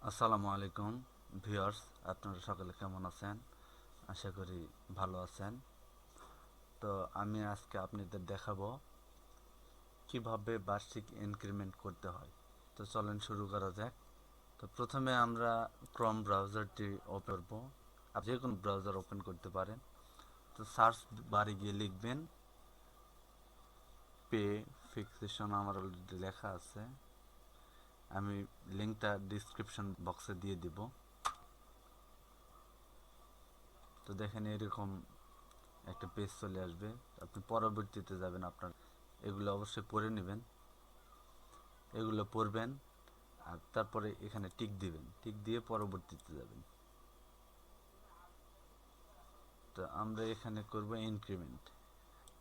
আসসালামু আলাইকুম ভিউয়ার্স, আপনারা সকলে কেমন আছেন? আশা করি ভালো আছেন। তো আমি আজকে আপনাদের দেখাবো কিভাবে বার্ষিক ইনক্রিমেন্ট করতে হয়। তো চলেন শুরু করা যাক। তো প্রথমে আমরা ক্রোম ব্রাউজারটি ওপেন করব। আপনি যে কোনো ব্রাউজার ওপেন করতে পারেন। তো সার্চ বারে গিয়ে লিখবেন পে ফিক্সেশন। আমার অলরেডি লেখা আছে, আমি লিঙ্কটা ডিসক্রিপশন বক্সে দিয়ে দিব। তো দেখেন এরকম একটা পেজ চলে আসবে। আপনি পরবর্তীতে যাবেন, আপনার এগুলো অবশ্যই পড়ে নেবেন, এগুলো পড়বেন আর তারপরে এখানে টিক দিবেন, টিক দিয়ে পরবর্তীতে যাবেন। তো আমরা এখানে করব ইনক্রিমেন্ট,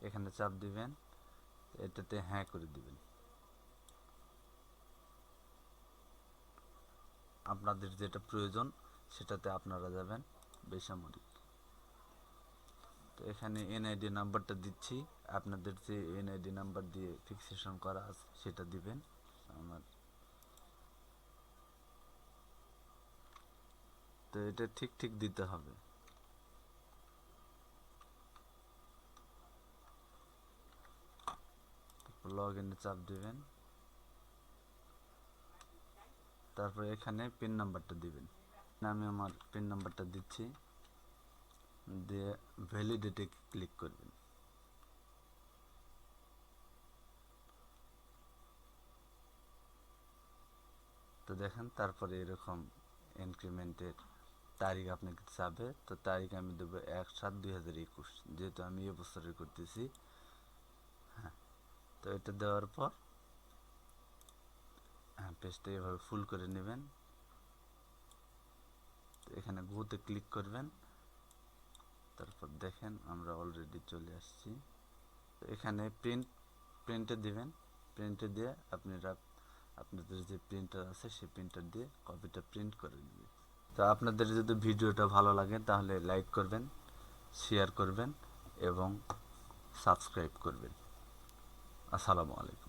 এখানে চাপ দিবেন, এটাতে হ্যাঁ করে দিবেন। আপনাদের যেটা প্রয়োজন সেটাতে আপনারা যাবেন। বেসামরিক, তো এখানে এনআইডি নাম্বারটা দিচ্ছি, আপনাদের যে এনআইডি নাম্বার দিয়ে ফিক্সেশন করা আছে সেটা দিবেন। আমার তো এটা ঠিক ঠিক দিতে হবে। লগ ইনে চাপ দিবেন, তারপরে এখানে পিন নাম্বারটা দিবেন। আমি আমার পিন নাম্বারটা দিচ্ছি, দিয়ে ভ্যালিডেটে ক্লিক করবেন। তো দেখেন তারপরে এরকম ইনক্রিমেন্টের তারিখ আপনাকে চাবে। তো তারিখ আমি দেবো 1/7/2021, যেহেতু আমি এবছরে করতেছি। হ্যাঁ, তো এটা দেওয়ার পর পেজটা এভাবে ফুল করে নেবেন। তো এখানে গোতে ক্লিক করবেন, তারপর দেখেন আমরা অলরেডি চলে আসছি। তো এখানে প্রিন্টে দিবেন, প্রিন্টে দিয়ে আপনারা আপনাদের যে প্রিন্টার আছে সেই প্রিন্টার দিয়ে কপিটা প্রিন্ট করে নেবেন। তো আপনাদের যদি ভিডিওটা ভালো লাগে তাহলে লাইক করবেন, শেয়ার করবেন এবং সাবস্ক্রাইব করবেন। আসসালামু আলাইকুম।